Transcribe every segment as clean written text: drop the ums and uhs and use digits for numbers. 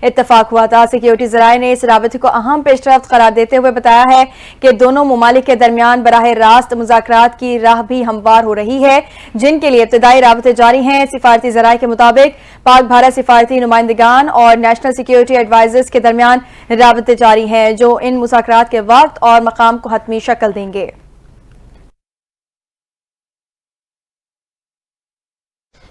اتفاق ہوا تھا۔ سیکیورٹی ذرائع نے اس رابطے کو اہم پیش رفت قرار دیتے ہوئے بتایا ہے کہ دونوں ممالک کے درمیان براہ راست مذاکرات کی راہ بھی ہموار ہو رہی ہے، جن کے لیے ابتدائی رابطے جاری ہیں۔ سفارتی ذرائع کے مطابق پاک بھارت سفارتی نمائندگان اور نیشنل سیکیورٹی ایڈوائزرز کے درمیان رابطے جاری ہیں، جو ان مذاکرات کے وقت اور مقام کو حتمی شکل دیں گے۔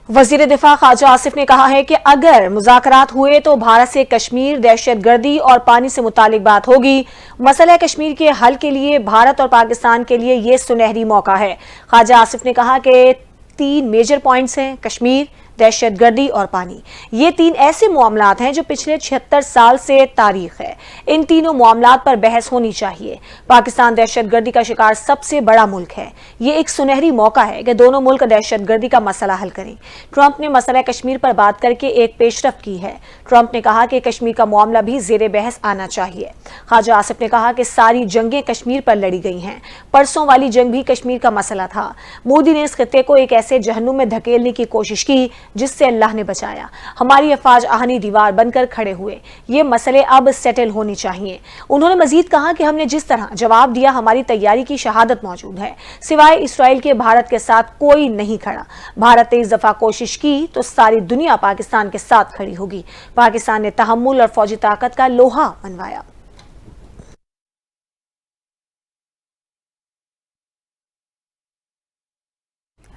وزیر دفاع خواجہ آصف نے کہا ہے کہ اگر مذاکرات ہوئے تو بھارت سے کشمیر، دہشت گردی اور پانی سے متعلق بات ہوگی۔ مسئلہ کشمیر کے حل کے لیے بھارت اور پاکستان کے لیے یہ سنہری موقع ہے۔ خواجہ آصف نے کہا کہ 3 میجر پوائنٹس ہیں: کشمیر، دہشت گردی اور پانی۔ یہ 3 ایسے معاملات ہیں جو پچھلے 76 سال سے تاریخ ہے۔ ان تینوں معاملات پر بحث ہونی چاہیے۔ پاکستان دہشت گردی کا شکار سب سے بڑا ملک ہے۔ یہ ایک سنہری موقع ہے کہ دونوں ملک دہشت گردی کا مسئلہ حل کریں۔ ٹرمپ نے مسئلہ کشمیر پر بات کر کے ایک پیش رفت کی ہے۔ ٹرمپ نے کہا کہ کشمیر کا معاملہ بھی زیر بحث آنا چاہیے۔ خواجہ آصف نے کہا کہ ساری جنگیں کشمیر پر لڑی گئی ہیں۔ پرسوں والی جنگ بھی کشمیر کا مسئلہ تھا۔ مودی نے اس خطے کو ایک ایسے جہنم میں دھکیلنے کی کوشش کی جس سے اللہ نے بچایا۔ ہماری افواج آہنی دیوار بن کر کھڑے ہوئے۔ یہ مسئلے اب سیٹل ہونے چاہیے۔ انہوں نے مزید کہا کہ ہم نے جس طرح جواب دیا، ہماری تیاری کی شہادت موجود ہے۔ سوائے اسرائیل کے بھارت کے ساتھ کوئی نہیں کھڑا۔ بھارت نے اس دفعہ کوشش کی تو ساری دنیا پاکستان کے ساتھ کھڑی ہوگی۔ پاکستان نے تحمل اور فوجی طاقت کا لوہا منوایا۔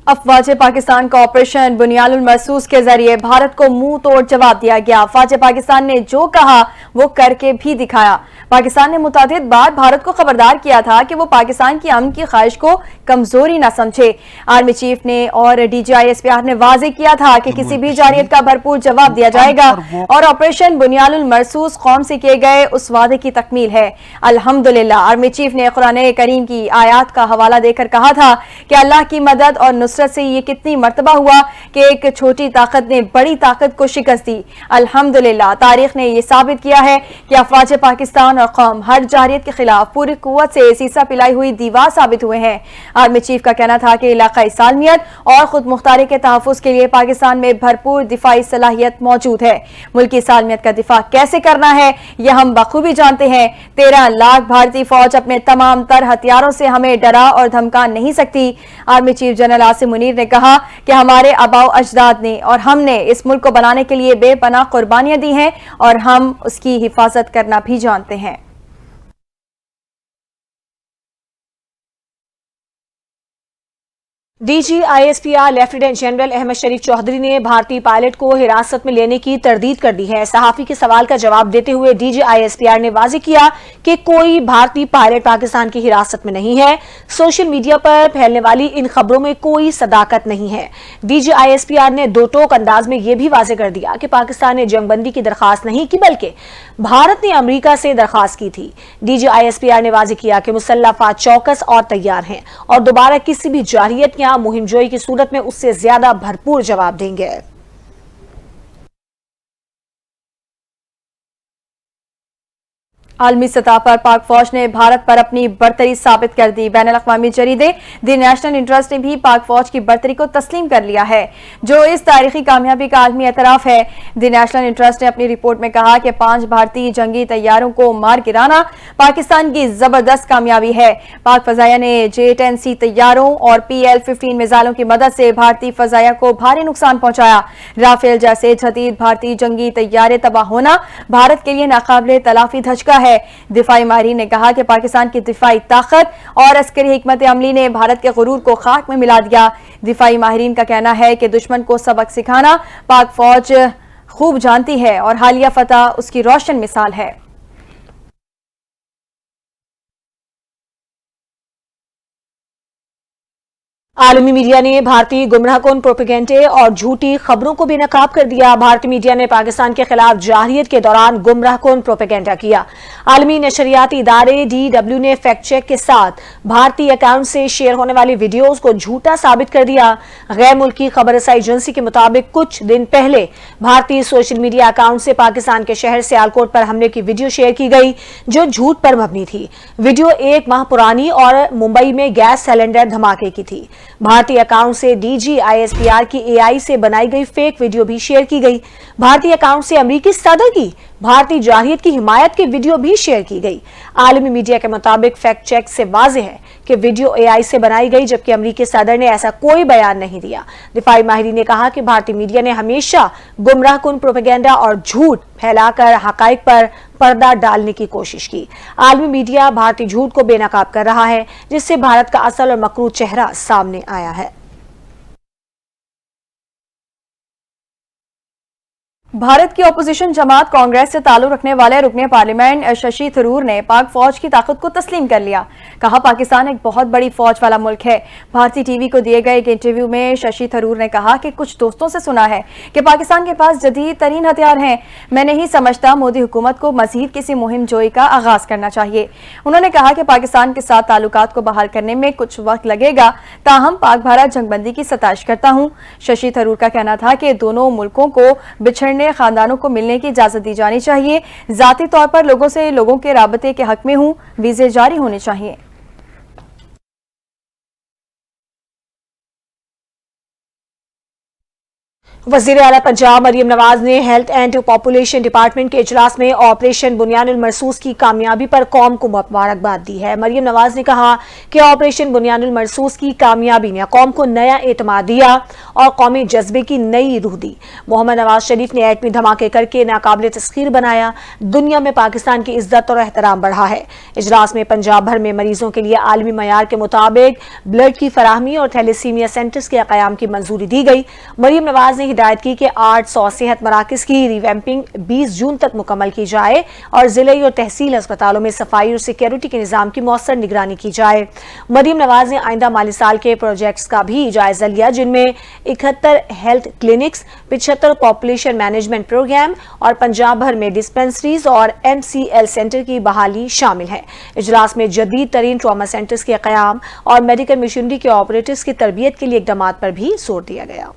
افواج پاکستان کا آپریشن بنیاد المرصوص کے ذریعے بھارت کو منہ توڑ جواب دیا گیا۔ افواج پاکستان نے جو کہا وہ کر کے بھی دکھایا۔ پاکستان نے متعدد بار بھارت کو خبردار کیا تھا کہ وہ پاکستان کی امن کی خواہش کو کمزوری نہ سمجھے۔ آرمی چیف نے اور DGISPR نے واضح کیا تھا کہ کسی بھی جارحیت کا بھرپور جواب دیا جائے گا اور آپریشن بنیاد المرصوص قوم سے کیے گئے اس وعدے کی تکمیل ہے۔ الحمدللہ آرمی چیف نے قرآن کریم کی آیات کا حوالہ دے کر کہا تھا کہ اللہ کی مدد اور نصرت سے یہ کتنی مرتبہ ہوا کہ ایک چھوٹی طاقت نے بڑی طاقت کو شکست دی۔ الحمدللہ تاریخ نے یہ ثابت کیا ہے کہ افواج پاکستان اور قوم ہر جارحیت کے خلاف پوری قوت سے سیسا پلائی ہوئی دیوار ثابت ہوئے ہیں۔ آرمی چیف کا کہنا تھا کہ علاقائی سالمیت اور خود مختاری کے تحفظ کے لیے پاکستان میں بھرپور دفاعی صلاحیت موجود ہے۔ ملکی سالمیت کا دفاع کیسے کرنا ہے یہ ہم بخوبی جانتے ہیں۔ 13 لاکھ بھارتی فوج اپنے تمام تر ہتھیاروں سے ہمیں ڈرا اور دھمکا نہیں سکتی۔ Army chief general Asim Munir نے کہا کہ ہمارے آباء و اجداد نے اور ہم نے اس ملک کو بنانے کے لیے بے پناہ قربانیاں دی ہیں اور ہم اس کی حفاظت کرنا بھی جانتے ہیں۔ DGISPR لیفٹیننٹ جنرل احمد شریف چودھری نے بھارتی پائلٹ کو حراست میں لینے کی تردید کر دی ہے۔ صحافی کے سوال کا جواب دیتے ہوئے DGISPR نے واضح کیا کہ کوئی بھارتی پائلٹ پاکستان کی حراست میں نہیں ہے۔ سوشل میڈیا پر پھیلنے والی ان خبروں میں کوئی صداقت نہیں ہے۔ DGISPR نے دو ٹوک انداز میں یہ بھی واضح کر دیا کہ پاکستان نے جنگ بندی کی درخواست نہیں کی بلکہ بھارت نے امریکہ سے درخواست کی تھی۔ DGISPR نے واضح کیا کہ مسلح افواج چوکس اور تیار ہیں اور دوبارہ کسی بھی جارحیت مہم جوئی کی صورت میں اس سے زیادہ بھرپور جواب دیں گے۔ عالمی سطح پر پاک فوج نے بھارت پر اپنی برتری ثابت کر دی۔ بین الاقوامی جریدے دی نیشنل انٹرسٹ نے بھی پاک فوج کی برتری کو تسلیم کر لیا ہے، جو اس تاریخی کامیابی کا عالمی اعتراف ہے۔ دی نیشنل انٹرسٹ نے اپنی رپورٹ میں کہا کہ 5 بھارتی جنگی طیاروں کو مار گرانا پاکستان کی زبردست کامیابی ہے۔ پاک فضائیہ نے J-10C طیاروں اور PL-15 میزائلوں کی مدد سے بھارتی فضائیہ کو بھاری نقصان پہنچایا۔ رافیل جیسے جدید بھارتی جنگی طیارے تباہ ہونا بھارت کے لیے ناقابل تلافی دھچکا ہے۔ دفاعی ماہرین نے کہا کہ پاکستان کی دفاعی طاقت اور عسکری حکمت عملی نے بھارت کے غرور کو خاک میں ملا دیا۔ دفاعی ماہرین کا کہنا ہے کہ دشمن کو سبق سکھانا پاک فوج خوب جانتی ہے اور حالیہ فتح اس کی روشن مثال ہے۔ عالمی میڈیا نے بھارتی گمراہ کن پروپیگنڈے اور جھوٹی خبروں کو بے نقاب کر دیا۔ بھارتی میڈیا نے پاکستان کے خلاف جارحیت کے دوران گمراہ کن پروپیگنڈا کیا۔ عالمی نشریاتی ادارے DW نے فیکٹ چیک کے ساتھ بھارتی اکاؤنٹ سے شیئر ہونے والی ویڈیوز کو جھوٹا ثابت کر دیا۔ غیر ملکی خبر رسائی ایجنسی کے مطابق کچھ دن پہلے بھارتی سوشل میڈیا اکاؤنٹ سے پاکستان کے شہر سیالکوٹ پر حملے کی ویڈیو شیئر کی گئی جو جھوٹ پر مبنی تھی۔ ویڈیو 1 ماہ پرانی اور ممبئی میں گیس سلنڈر دھماکے کی تھی۔ بھارتی اکاؤنٹ سے DGISPR کی AI سے بنائی گئی فیک ویڈیو بھی شیئر کی گئی۔ بھارتی اکاؤنٹ سے امریکی صدر کی بھارتی جارحیت کی حمایت کی ویڈیو بھی شیئر کی گئی۔ عالمی میڈیا کے مطابق فیکٹ چیک سے واضح ہے کہ ویڈیو AI سے بنائی گئی، جبکہ امریکی صدر نے ایسا کوئی بیان نہیں دیا۔ دفاعی ماہرین نے کہا کہ بھارتی میڈیا نے ہمیشہ گمراہ کن پروپیگنڈا اور جھوٹ پھیلا کر حقائق پر پردہ ڈالنے کی کوشش کی۔ عالمی میڈیا بھارتی جھوٹ کو بے نقاب کر رہا ہے، جس سے بھارت کا اصل اور مکروہ چہرہ سامنے آیا ہے۔ بھارت کی اپوزیشن جماعت کانگریس سے تعلق رکھنے والے رکن پارلیمنٹ ششی تھرور نے پاک فوج کی طاقت کو تسلیم کر لیا۔ کہا پاکستان ایک بہت بڑی فوج والا ملک ہے۔ بھارتی ٹی وی کو دیے گئے ایک انٹرویو میں ششی تھرور نے کہا کہ کچھ دوستوں سے سنا ہے کہ پاکستان کے پاس جدید ترین ہتھیار ہیں۔ میں نہیں سمجھتا مودی حکومت کو مزید کسی مہم جوئی کا آغاز کرنا چاہیے۔ انہوں نے کہا کہ پاکستان کے ساتھ تعلقات کو بحال کرنے میں کچھ وقت لگے گا، تاہم پاک بھارت جنگ بندی کی ستائش کرتا ہوں۔ ششی تھرور کا کہنا تھا کہ دونوں ملکوں کو بچھڑنے خاندانوں کو ملنے کی اجازت دی جانی چاہیے۔ ذاتی طور پر لوگوں سے لوگوں کے رابطے کے حق میں ہوں، ویزے جاری ہونے چاہیے۔ وزیر اعلیٰ پنجاب مریم نواز نے ہیلتھ اینڈ پاپولیشن ڈپارٹمنٹ کے اجلاس میں آپریشن بنیان المرصوص کی کامیابی پر قوم کو مبارکباد دی ہے۔ مریم نواز نے کہا کہ آپریشن بنیان المرصوص کی کامیابی نے قوم کو نیا اعتماد دیا اور قومی جذبے کی نئی روح دی۔ محمد نواز شریف نے ایٹمی دھماکے کر کے ناقابل تسخیر بنایا، دنیا میں پاکستان کی عزت اور احترام بڑھا ہے۔ اجلاس میں پنجاب بھر میں مریضوں کے لیے عالمی معیار کے مطابق بلڈ کی فراہمی اور تھیلیسیمیا سینٹرز کے قیام کی منظوری دی گئی۔ مریم نواز نے ہدایت کی کہ 800 صحت مراکز کی ریویمپنگ 20 جون تک مکمل کی جائے اور ضلعی اور تحصیل اسپتالوں میں صفائی اور سیکیورٹی کے نظام کی مؤثر نگرانی کی جائے۔ مریم نواز نے آئندہ مالی سال کے پروجیکٹس کا بھی جائزہ لیا، جن میں 71 health clinics, 75 population management program اور پنجاب بھر میں ڈسپنسریز اور MCL سینٹر کی بحالی شامل ہے۔ اجلاس میں جدید ترین ٹراما سینٹرز کے قیام اور میڈیکل مشینری کے آپریٹرز کی تربیت کے لیے اقدامات پر بھی زور دیا گیا۔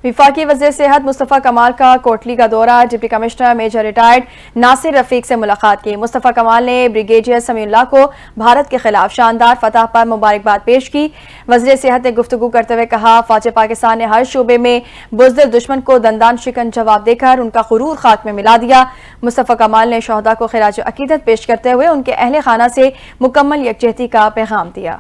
وفاقی وزیر صحت مصطفیٰ کمال کا کوٹلی کا دورہ، ڈپٹی کمشنر میجر ریٹائرڈ ناصر رفیق سے ملاقات کی۔ مصطفیٰ کمال نے بریگیڈیئر سمیع اللہ کو بھارت کے خلاف شاندار فتح پر مبارکباد پیش کی۔ وزیر صحت نے گفتگو کرتے ہوئے کہا، فوج پاکستان نے ہر شعبے میں بزدل دشمن کو دندان شکن جواب دے کر ان کا غرور خاک میں ملا دیا۔ مصطفیٰ کمال نے شہداء کو خراج عقیدت پیش کرتے ہوئے ان کے اہل خانہ سے مکمل یکجہتی کا پیغام دیا۔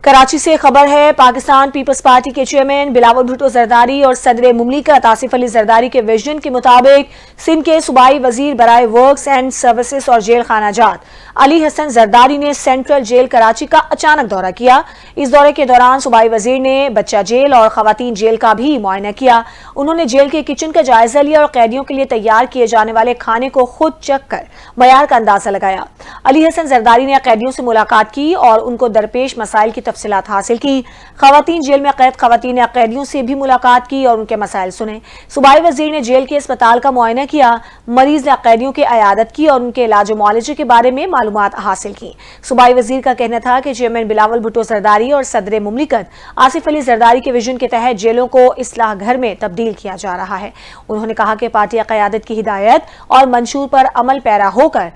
کراچی سے خبر ہے، پاکستان پیپلز پارٹی کے چیئرمین بلاول بھٹو زرداری اور صدر مملکت آصف علی زرداری کے ویژن کے مطابق سندھ کے صوبائی وزیر برائے ورکس اینڈ سروسز اور جیل خانہ جات علی حسن زرداری نے سینٹرل جیل کراچی کا اچانک دورہ کیا۔ اس دورے کے دوران صوبائی وزیر نے بچہ جیل اور خواتین جیل کا بھی معائنہ کیا۔ انہوں نے جیل کے کچن کا جائزہ لیا اور قیدیوں کے لیے تیار کیے جانے والے کھانے کو خود چکھ کر معیار کا اندازہ لگایا۔ علی حسن زرداری نے قیدیوں سے ملاقات کی اور ان کو درپیش مسائل کی تفصیلات حاصل کی۔ خواتین جیل میں قید خواتین نے قیدیوں سے بھی ملاقات کی اور ان کے مسائل سنے۔ صوبائی وزیر نے جیل کے اسپتال کا معائنہ کیا، مریض نے قیدیوں کی عیادت کی اور ان کے علاج و معالجے کے بارے میں معلومات حاصل کی۔ صوبائی وزیر کا کہنا تھا کہ چیئرمین بلاول بھٹو زرداری اور صدر مملکت آصف علی زرداری کے ویژن کے تحت جیلوں کو اصلاح گھر میں تبدیل کیا جا رہا ہے۔ انہوں نے کہا کہ پارٹی قیادت کی ہدایت اور منشور پر عمل پیرا ہو کر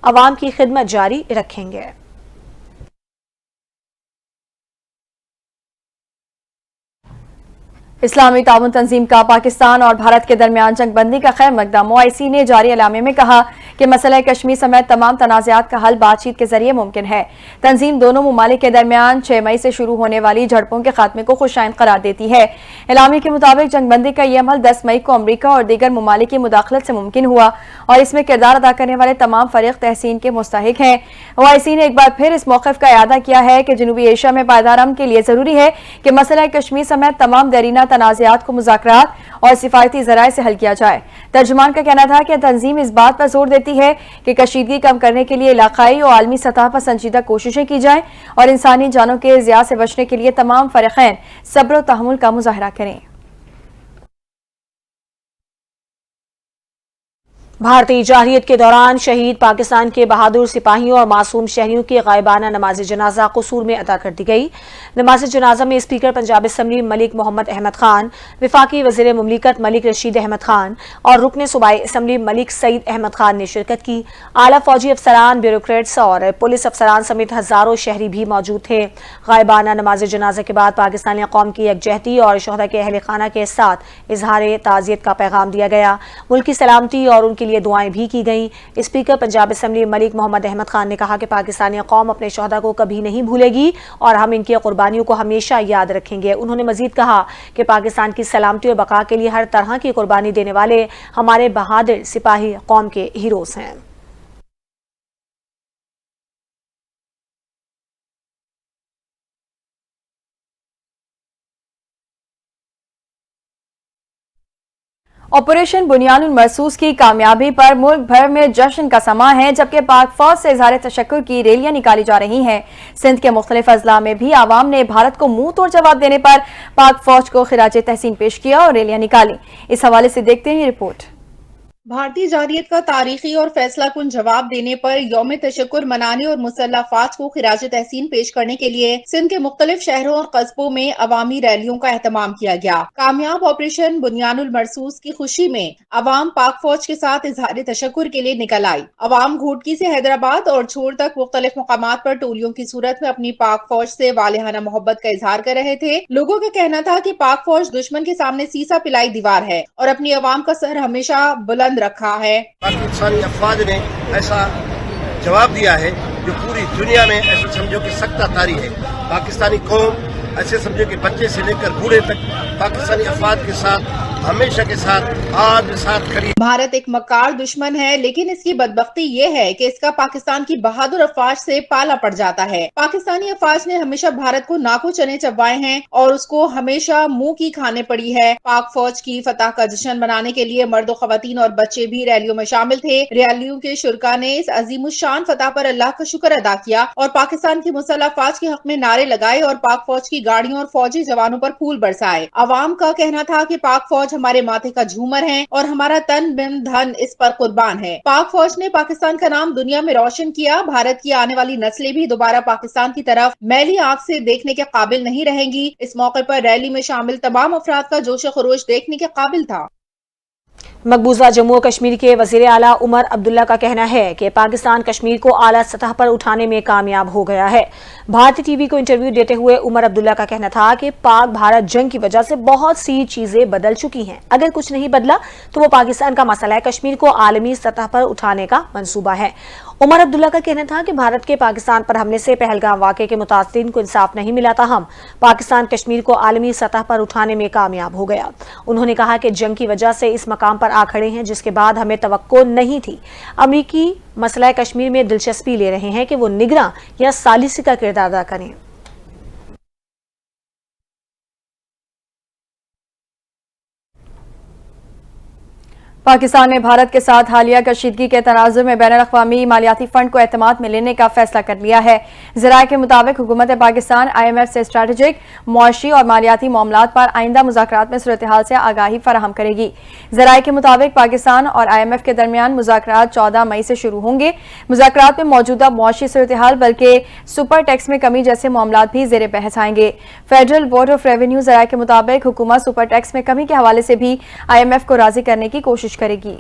عوام کی خدمت جاری رکھیں گے۔ اسلامی تعاون تنظیم کا پاکستان اور بھارت کے درمیان جنگ بندی کا خیر مقدم OIC نے جاری اعلامیہ میں کہا کہ مسئلہ کشمیر سمیت تمام تنازعات کا حل بات چیت کے ذریعے ممکن ہے۔ تنظیم دونوں ممالک کے درمیان 6 مئی سے شروع ہونے والی جھڑپوں کے خاتمے کو خوشائند قرار دیتی ہے۔ اعلامیہ کے مطابق جنگ بندی کا یہ عمل 10 مئی کو امریکہ اور دیگر ممالک کی مداخلت سے ممکن ہوا اور اس میں کردار ادا کرنے والے تمام فریق تحسین کے مستحق ہیں۔ OIC نے ایک بار پھر اس موقف کا اعادہ کیا ہے کہ جنوبی ایشیا میں پائیدار امن کے لیے ضروری ہے کہ مسئلہ کشمیر سمیت تمام دیرینہ تنازعات کو مذاکرات اور سفارتی ذرائع سے حل کیا جائے۔ ترجمان کا کہنا تھا کہ تنظیم اس بات پر زور دیتی ہے کہ کشیدگی کم کرنے کے لیے علاقائی اور عالمی سطح پر سنجیدہ کوششیں کی جائیں اور انسانی جانوں کے ضیاع سے بچنے کے لیے تمام فریقین صبر و تحمل کا مظاہرہ کریں۔ بھارتی جارحیت کے دوران شہید پاکستان کے بہادر سپاہیوں اور معصوم شہریوں کی غائبانہ نماز جنازہ قصور میں ادا کر دی گئی۔ نماز جنازہ میں اسپیکر پنجاب اسمبلی ملک محمد احمد خان، وفاقی وزیر مملکت ملک رشید احمد خان اور رکن صوبائی اسمبلی ملک سعید احمد خان نے شرکت کی۔ اعلیٰ فوجی افسران، بیوروکریٹس اور پولیس افسران سمیت ہزاروں شہری بھی موجود تھے۔ غائبانہ نماز جنازہ کے بعد پاکستانی قوم کی یکجہتی اور شہداء کے اہل خانہ کے ساتھ اظہار تعزیت کا پیغام دیا گیا۔ ملک کی سلامتی اور ان کے لیے دعائیں بھی کی گئیں۔ اسپیکر پنجاب اسمبلی ملک محمد احمد خان نے کہا کہ پاکستانی قوم اپنے شہداء کو کبھی نہیں بھولے گی اور ہم ان کی قربانیوں کو ہمیشہ یاد رکھیں گے۔ انہوں نے مزید کہا کہ پاکستان کی سلامتی اور بقا کے لیے ہر طرح کی قربانی دینے والے ہمارے بہادر سپاہی قوم کے ہیروز ہیں۔ آپریشن بنیان المرصوص کی کامیابی پر ملک بھر میں جشن کا سماں ہے، جبکہ پاک فوج سے اظہار تشکر کی ریلیاں نکالی جا رہی ہیں۔ سندھ کے مختلف اضلاع میں بھی عوام نے بھارت کو منہ توڑ جواب دینے پر پاک فوج کو خراج تحسین پیش کیا اور ریلیاں نکالی۔ اس حوالے سے دیکھتے ہیں یہ رپورٹ۔ بھارتی جارحیت کا تاریخی اور فیصلہ کن جواب دینے پر یوم تشکر منانے اور مسلح افواج کو خراج تحسین پیش کرنے کے لیے سندھ کے مختلف شہروں اور قصبوں میں عوامی ریلیوں کا اہتمام کیا گیا۔ کامیاب آپریشن بنیان المرصوص کی خوشی میں عوام پاک فوج کے ساتھ اظہار تشکر کے لیے نکل آئی۔ عوام گھوٹکی سے حیدرآباد اور چھور تک مختلف مقامات پر ٹولیوں کی صورت میں اپنی پاک فوج سے والہانہ محبت کا اظہار کر رہے تھے۔ لوگوں کا کہنا تھا کہ پاک فوج دشمن کے سامنے سیسا پلائی دیوار ہے اور اپنی عوام کا سر ہمیشہ بلند رکھا ہے۔ پاکستانی افواج نے ایسا جواب دیا ہے جو پوری دنیا میں ایسا سمجھو کہ سکتہ طاری ہے۔ پاکستانی قوم ایسے سمجھو کہ بچے سے لے کر بوڑھے تک پاکستانی افواج کے ساتھ ہمیشہ کے ساتھ آج ساتھ کھڑی۔ بھارت ایک مکار دشمن ہے، لیکن اس کی بدبختی یہ ہے کہ اس کا پاکستان کی بہادر افواج سے پالا پڑ جاتا ہے۔ پاکستانی افواج نے ہمیشہ بھارت کو ناکو چنے چبوائے ہیں اور اس کو ہمیشہ منہ کی کھانے پڑی ہے۔ پاک فوج کی فتح کا جشن منانے کے لیے مرد و خواتین اور بچے بھی ریلیوں میں شامل تھے۔ ریلیوں کے شرکا نے اس عظیم الشان فتح پر اللہ کا شکر ادا کیا اور پاکستان کی مسلح افواج کے حق میں نعرے لگائے اور پاک فوج کی گاڑیوں اور فوجی جوانوں پر پھول برسائے۔ عوام کا کہنا تھا کہ پاک فوج ہمارے ماتھے کا جھومر ہے اور ہمارا تن من دھن اس پر قربان ہے۔ پاک فوج نے پاکستان کا نام دنیا میں روشن کیا۔ بھارت کی آنے والی نسلیں بھی دوبارہ پاکستان کی طرف میلی آنکھ سے دیکھنے کے قابل نہیں رہیں گی۔ اس موقع پر ریلی میں شامل تمام افراد کا جوش و خروش دیکھنے کے قابل تھا۔ مقبوضہ جموں و کشمیر کے وزیر اعلیٰ عمر عبداللہ کا کہنا ہے کہ پاکستان کشمیر کو اعلیٰ سطح پر اٹھانے میں کامیاب ہو گیا ہے۔ بھارتی ٹی وی کو انٹرویو دیتے ہوئے عمر عبداللہ کا کہنا تھا کہ پاک بھارت جنگ کی وجہ سے بہت سی چیزیں بدل چکی ہیں۔ اگر کچھ نہیں بدلا تو وہ پاکستان کا مسئلہ ہے کشمیر کو عالمی سطح پر اٹھانے کا منصوبہ ہے۔ عمر عبداللہ کا کہنا تھا کہ بھارت کے پاکستان پر حملے سے پہلگام واقعے کے متاثرین کو انصاف نہیں ملا، تاہم پاکستان کشمیر کو عالمی سطح پر اٹھانے میں کامیاب ہو گیا۔ انہوں نے کہا کہ جنگ کی وجہ سے اس مقام پر آ کھڑے ہیں جس کے بعد ہمیں توقع نہیں تھی۔ امریکی مسئلہ کشمیر میں دلچسپی لے رہے ہیں کہ وہ نگراں یا ثالثی کا کردار ادا کریں۔ پاکستان نے بھارت کے ساتھ حالیہ کشیدگی کے تناظر میں بین الاقوامی مالیاتی فنڈ کو اعتماد میں لینے کا فیصلہ کر لیا ہے۔ ذرائع کے مطابق حکومت پاکستان IMF سے اسٹریٹجک، معاشی اور مالیاتی معاملات پر آئندہ مذاکرات میں صورتحال سے آگاہی فراہم کرے گی۔ ذرائع کے مطابق پاکستان اور IMF کے درمیان مذاکرات 14 مئی سے شروع ہوں گے۔ مذاکرات میں موجودہ معاشی صورتحال بلکہ سپر ٹیکس میں کمی جیسے معاملات بھی زیر بحث آئیں گے۔ فیڈرل بورڈ آف ریونیو ذرائع کے مطابق حکومت سپر ٹیکس میں کمی کے حوالے سے بھی IMF کو راضی کرنے کی کوشش کرے گی۔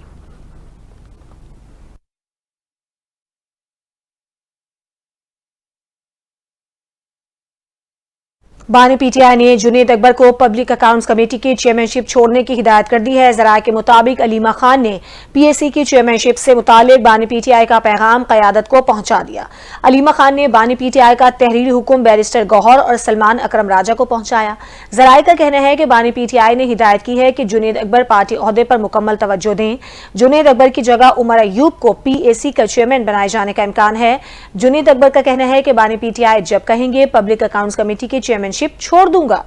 بانی پی ٹی آئی نے جنید اکبر کو پبلک اکاؤنٹس کمیٹی کی چیئرمین شپ چھوڑنے کی ہدایت کر دی ہے۔ ذرائع کے مطابق علیمہ خان نے PAC کی چیئرمین شپ سے متعلق بانی پی ٹی آئی کا پیغام قیادت کو پہنچا دیا۔ علیمہ خان نے بانی پی ٹی آئی کا تحریری حکم بیرسٹر گوہر اور سلمان اکرم راجہ کو پہنچایا۔ ذرائع کا کہنا ہے کہ بانی پی ٹی آئی نے ہدایت کی ہے کہ جنید اکبر پارٹی عہدے پر مکمل توجہ دیں۔ جنید اکبر کی جگہ عمر ایوب کو PAC کا چیئرمین بنائے جانے کا امکان ہے۔ جنید اکبر کا کہنا ہے کہ بانی پی ٹی آئی جب کہیں گے پبلک اکاؤنٹس کمیٹی کی چیئرمین شپ چھوڑ دوں گا۔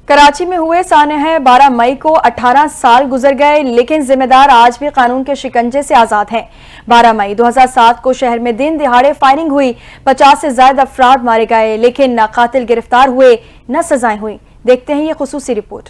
کراچی میں ہوئے سانحہ 12 مئی کو 18 سال گزر گئے، لیکن ذمہ دار آج بھی قانون کے شکنجے سے آزاد ہیں۔ 12 مئی 2007 کو شہر میں دن دہاڑے فائرنگ ہوئی، 50 سے زائد افراد مارے گئے، لیکن نہ قاتل گرفتار ہوئے نہ سزائیں ہوئیں۔ دیکھتے ہیں یہ خصوصی رپورٹ۔